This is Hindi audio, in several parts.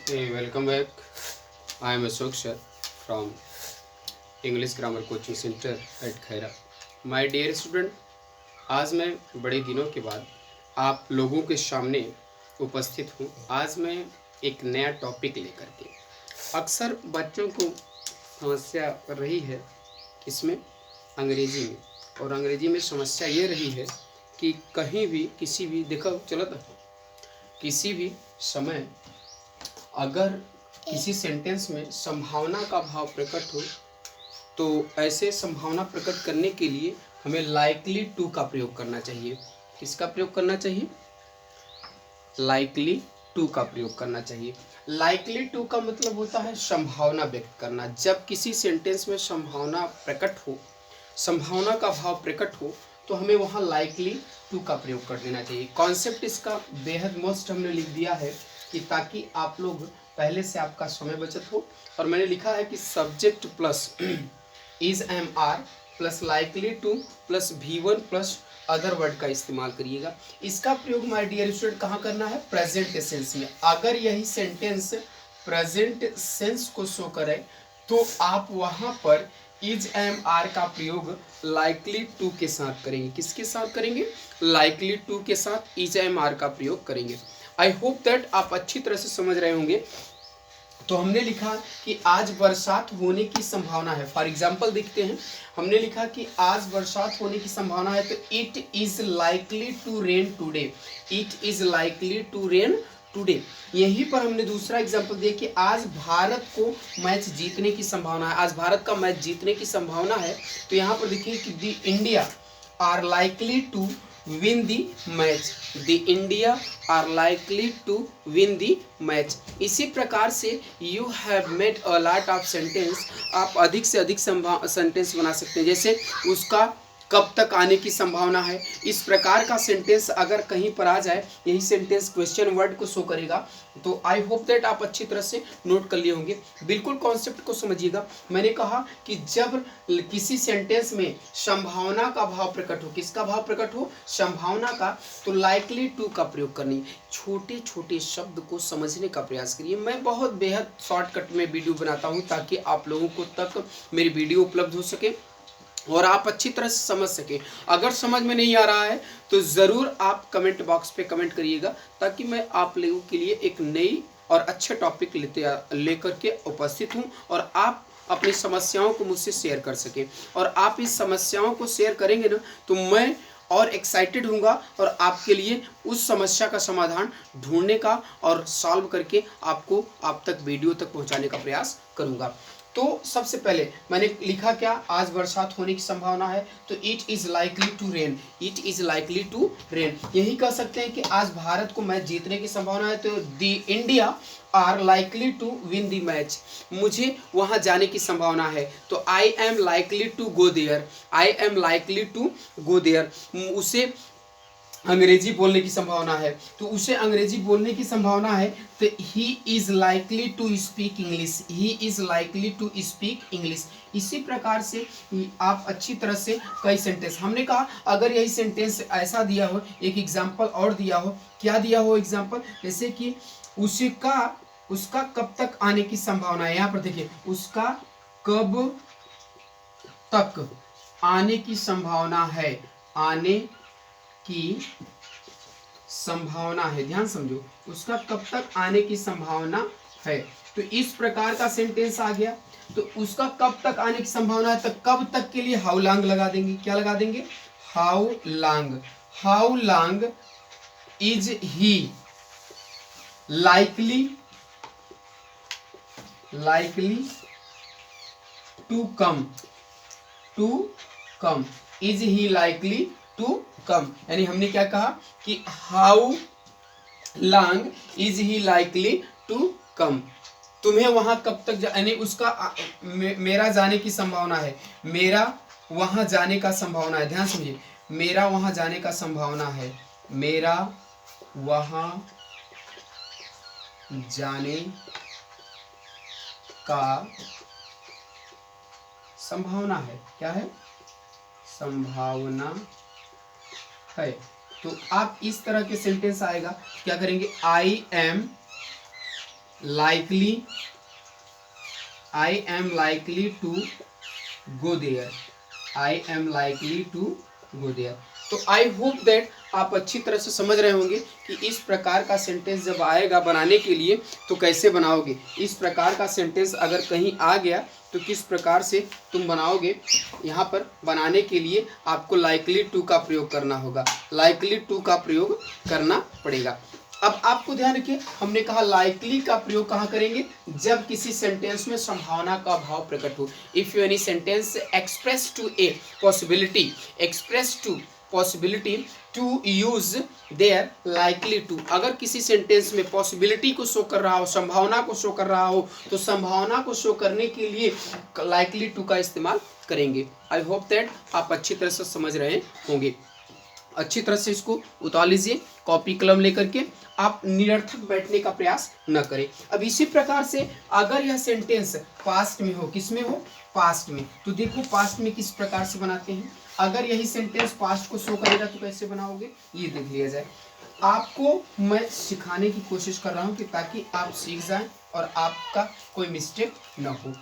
Hey, welcome back. I am Ashok Shah from English Grammar Coaching Center at Khaira. My dear student, आज मैं बड़े दिनों के बाद आप लोगों के सामने उपस्थित हूँ. आज मैं एक नया टॉपिक लेकर के. अक्सर बच्चों को समस्या रही है इसमें अंग्रेजी में, और अंग्रेजी में समस्या ये रही है कि कहीं भी किसी भी देखो चलो तो किसी भी समय अगर किसी सेंटेंस में संभावना का भाव प्रकट हो तो ऐसे संभावना प्रकट करने के लिए हमें लाइकली टू का प्रयोग करना चाहिए. किसका प्रयोग करना चाहिए? लाइकली टू का प्रयोग करना चाहिए. लाइकली टू का मतलब होता है संभावना व्यक्त करना. जब किसी सेंटेंस में संभावना प्रकट हो, संभावना का भाव प्रकट हो, तो हमें वहाँ लाइकली टू का प्रयोग कर देना चाहिए. कॉन्सेप्ट इसका बेहद मस्त हमने लिख दिया है कि ताकि आप लोग पहले से आपका समय बचत हो. और मैंने लिखा है कि subject plus is am are plus likely to plus V1 plus other word का इस्तेमाल करिएगा. इसका प्रयोग माय डियर स्टूडेंट कहाँ करना है? प्रेजेंट सेंस में. अगर यही सेंटेंस प्रेजेंट सेंस को शो करे तो आप वहाँ पर इज एम आर का प्रयोग लाइकली टू के साथ करेंगे. किसके साथ करेंगे? लाइकली टू के साथ इज एम आर का प्रयोग करेंगे. आई होप दैट आप अच्छी तरह से समझ रहे होंगे. तो हमने लिखा कि आज बरसात होने की संभावना है. फॉर एग्जाम्पल देखते हैं, हमने लिखा कि आज बरसात होने की संभावना है, तो it is likely to rain today. It is likely to rain today. यहीं पर हमने दूसरा एग्जाम्पल दिया कि आज भारत को मैच जीतने की संभावना है. आज भारत का मैच जीतने की संभावना है, तो यहाँ पर देखिए कि the India are likely to win the match. The India are likely to win the match. इसी प्रकार से you have made a lot of sentence. आप अधिक से अधिक सेंटेंस बना सकते हैं. जैसे उसका कब तक आने की संभावना है. इस प्रकार का सेंटेंस अगर कहीं पर आ जाए, यही सेंटेंस क्वेश्चन वर्ड को शो करेगा. तो आई होप दैट आप अच्छी तरह से नोट कर लिए होंगे. बिल्कुल कॉन्सेप्ट को समझिएगा. मैंने कहा कि जब किसी सेंटेंस में संभावना का भाव प्रकट हो, किसका भाव प्रकट हो? संभावना का, तो लाइकली टू का प्रयोग करनी. छोटे छोटे शब्द को समझने का प्रयास करिए. मैं बहुत बेहद शॉर्टकट में वीडियो बनाता हूँ ताकि आप लोगों को तक मेरी वीडियो उपलब्ध हो सके और आप अच्छी तरह से समझ सके. अगर समझ में नहीं आ रहा है तो ज़रूर आप कमेंट बॉक्स पे कमेंट करिएगा, ताकि मैं आप लोगों के लिए एक नई और अच्छे टॉपिक लेकर के उपस्थित हूँ और आप अपनी समस्याओं को मुझसे शेयर कर सकें. और आप इस समस्याओं को शेयर करेंगे ना, तो मैं और एक्साइटेड हूँगा और आपके लिए उस समस्या का समाधान ढूंढने का और सॉल्व करके आपको आप तक वीडियो तक पहुँचाने का प्रयास करूँगा. तो सबसे पहले मैंने लिखा क्या? आज बरसात होने की संभावना है, तो it is likely to rain. It is likely to rain. यही कह सकते हैं कि आज भारत को मैच जीतने की संभावना है, तो the India are likely to win the match. मुझे वहां जाने की संभावना है, तो I am likely to go there. I am likely to go there. उसे अंग्रेजी बोलने की संभावना है, तो उसे अंग्रेजी बोलने की संभावना है, तो he is likely to speak English. He is likely to speak English. इसी प्रकार से आप अच्छी तरह से कई सेंटेंस, हमने कहा अगर यही सेंटेंस ऐसा दिया हो, एक एग्जाम्पल और दिया हो. क्या दिया हो एग्जाम्पल? जैसे कि उसका कब तक आने की संभावना है. यहाँ पर देखिए, उसका कब तक आने की संभावना है. आने की संभावना है. ध्यान समझो, उसका कब तक आने की संभावना है. तो इस प्रकार का सेंटेंस आ गया. तो उसका कब तक आने की संभावना है, तो कब तक के लिए हाउ लॉन्ग लगा देंगे. क्या लगा देंगे? How long. How long is he likely to come. Is he likely to come. यानी हमने क्या कहा कि how long is he likely to come. तुम्हें वहां कब तक यानी उसका मेरा जाने की संभावना है. मेरा वहां जाने का संभावना है. ध्यान समझिए, मेरा वहां जाने का संभावना है. मेरा वहां जाने का संभावना है. क्या है? संभावना है. तो आप इस तरह के सेंटेंस आएगा, क्या करेंगे? I am likely, I am likely to go there, I am likely to go there। तो आई होप दैट आप अच्छी तरह से समझ रहे होंगे कि इस प्रकार का सेंटेंस जब आएगा बनाने के लिए तो कैसे बनाओगे। इस प्रकार का सेंटेंस अगर कहीं आ गया तो किस प्रकार से तुम बनाओगे। यहाँ पर बनाने के लिए आपको लाइकली टू का प्रयोग करना होगा, लाइकली टू का प्रयोग करना पड़ेगा। अब आपको ध्यान रखिए, हमने कहा लाइकली का प्रयोग कहाँ करेंगे, जब किसी सेंटेंस में संभावना का भाव प्रकट हो। If you any sentence express to a possibility, express to possibility to use there likely to. अगर किसी सेंटेंस में पॉसिबिलिटी को शो कर रहा हो, संभावना को शो कर रहा हो, तो संभावना को शो करने के लिए लाइकली टू का इस्तेमाल करेंगे। आई होप दैट आप अच्छी तरह से समझ रहे होंगे। अच्छी तरह से इसको उतार लीजिए, कॉपी कलम लेकर के। आप निरर्थक बैठने का प्रयास न करें। अब इसी प्रकार से अगर यह सेंटेंस पास्ट में हो, किस में हो, पास्ट में, तो देखो पास्ट में किस प्रकार से बनाते हैं। अगर यही सेंटेंस पास्ट को शो करेगा तो कैसे बनाओगे, ये देख लिया जाए। आपको मैं सिखाने की कोशिश कर रहा हूँ कि ताकि आप सीख जाएं और आपका कोई मिस्टेक न हो,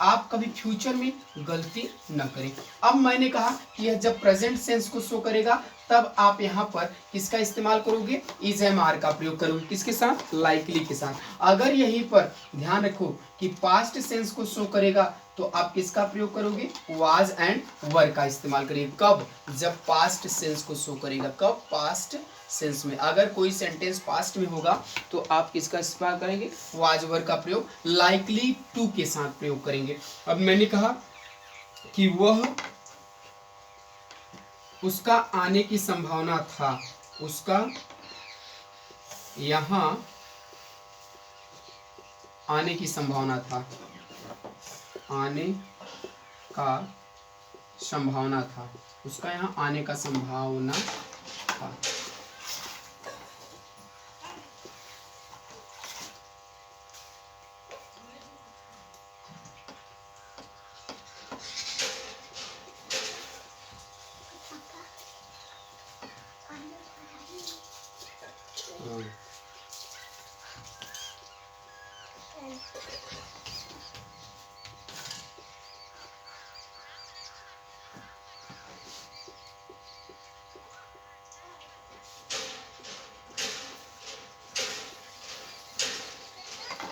आप कभी फ्यूचर में गलती न करें। अब मैंने कहा कि यह जब प्रेजेंट सेंस को शो करेगा तब आप यहाँ पर किसका इस्तेमाल करोगे, इज एम आर का प्रयोग करोगे। किसके साथ, लाइकली के साथ। अगर यहीं पर ध्यान रखो कि पास्ट सेंस को शो करेगा तो आप किसका प्रयोग करोगे, वाज एंड वर का इस्तेमाल करिए। कब, जब पास्ट सेंस को शो करेगा। कब, पास्ट सेंस में। अगर कोई सेंटेंस पास्ट में होगा तो आप किसका इस्तेमाल करेंगे, वाज वर का प्रयोग लाइकली टू के साथ प्रयोग करेंगे। अब मैंने कहा कि वह, उसका आने की संभावना था, उसका यहां आने की संभावना था, आने का संभावना था, उसका यहां आने का संभावना था।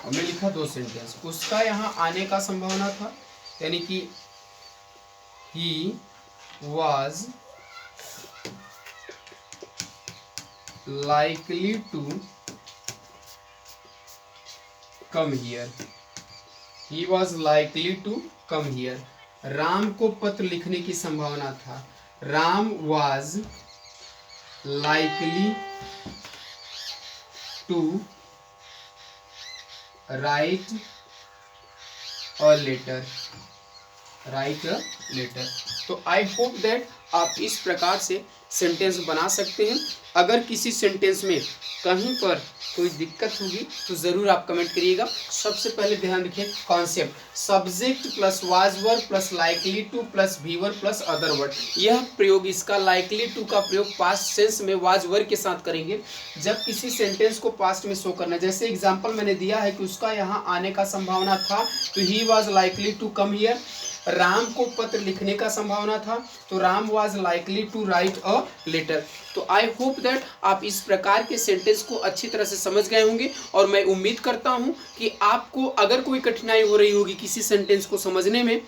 हमने लिखा दो सेंटेंस, उसका यहाँ आने का संभावना था, यानी कि ही was likely to come here, he was likely to come here। Ram को पत्र लिखने की संभावना था, Ram was likely to write a letter, write a letter। तो आई होप दैट आप इस प्रकार से सेंटेंस बना सकते हैं। अगर किसी सेंटेंस में कहीं पर कोई दिक्कत होगी तो ज़रूर आप कमेंट करिएगा। सबसे पहले ध्यान रखिए concept, subject plus was verb plus likely to plus verb plus other word. यह प्रयोग, इसका लाइकली टू का प्रयोग पास्ट सेंस में वाज वर्ब के साथ करेंगे जब किसी सेंटेंस को पास्ट में शो करना है। जैसे एग्जाम्पल मैंने दिया है कि उसका यहाँ आने का संभावना था तो he was likely to come here. Ram को पत्र लिखने का संभावना था तो Ram was likely to write a letter. तो आई होप दैट आप इस प्रकार के सेंटेंस को अच्छी तरह से समझ गए होंगे और मैं उम्मीद करता हूं कि आपको अगर कोई कठिनाई हो रही होगी किसी सेंटेंस को समझने में,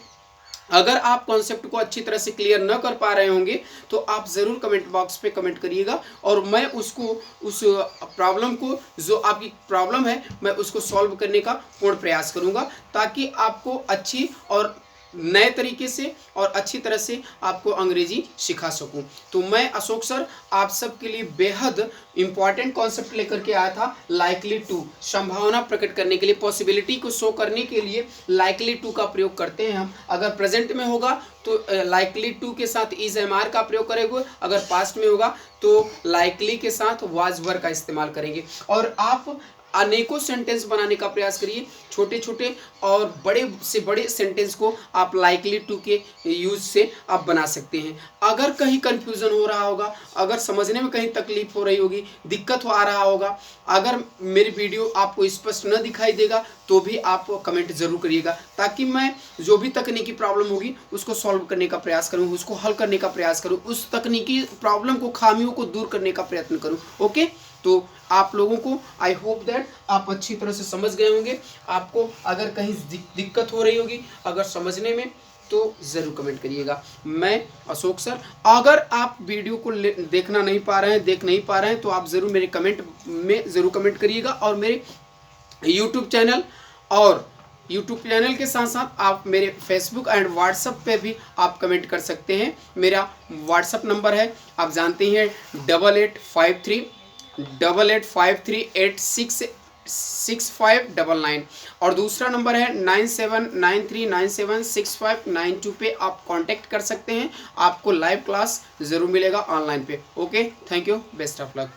अगर आप कॉन्सेप्ट को अच्छी तरह से क्लियर न कर पा रहे होंगे तो आप ज़रूर कमेंट बॉक्स पे कमेंट करिएगा और मैं उसको, उस प्रॉब्लम को, जो आपकी प्रॉब्लम है, मैं उसको सॉल्व करने का पूर्ण प्रयास करूंगा ताकि आपको अच्छी और नए तरीके से और अच्छी तरह से आपको अंग्रेजी सिखा सकूं। तो मैं अशोक सर आप सबके लिए बेहद इंपॉर्टेंट कॉन्सेप्ट लेकर के आया था, लाइकली टू, संभावना प्रकट करने के लिए, पॉसिबिलिटी को शो करने के लिए लाइकली टू का प्रयोग करते हैं हम। अगर प्रेजेंट में होगा तो लाइकली टू के साथ इज एम आर का प्रयोग करेंगे, अगर पास्ट में होगा तो लाइकली के साथ वाज वर का इस्तेमाल करेंगे। और आप अनेकों सेंटेंस बनाने का प्रयास करिए। छोटे छोटे और बड़े से बड़े सेंटेंस को आप लाइकली टू के यूज से आप बना सकते हैं। अगर कहीं कंफ्यूजन हो रहा होगा, अगर समझने में कहीं तकलीफ हो रही होगी, दिक्कत आ रहा होगा, अगर मेरी वीडियो आपको स्पष्ट न दिखाई देगा तो भी आप कमेंट जरूर करिएगा, ताकि मैं जो भी तकनीकी प्रॉब्लम होगी उसको सॉल्व करने का प्रयास करूं, उसको हल करने का प्रयास करूं, उस तकनीकी प्रॉब्लम को, खामियों को दूर करने का प्रयत्न करूं। ओके, तो आप लोगों को आई होप दैट आप अच्छी तरह से समझ गए होंगे। आपको अगर कहीं दिक्कत हो रही होगी अगर समझने में तो ज़रूर कमेंट करिएगा। मैं अशोक सर, अगर आप वीडियो को देखना नहीं पा रहे हैं, देख नहीं पा रहे हैं, तो आप ज़रूर मेरे कमेंट में ज़रूर कमेंट करिएगा। और मेरे यूट्यूब चैनल के साथ साथ आप मेरे फेसबुक एंड व्हाट्सएप पे भी आप कमेंट कर सकते हैं। मेरा व्हाट्सएप नंबर है, आप जानते हैं, 8853 और दूसरा नंबर है 9793976592 पे आप कांटेक्ट कर सकते हैं। आपको लाइव क्लास ज़रूर मिलेगा ऑनलाइन पे। Okay, thank you, best of luck.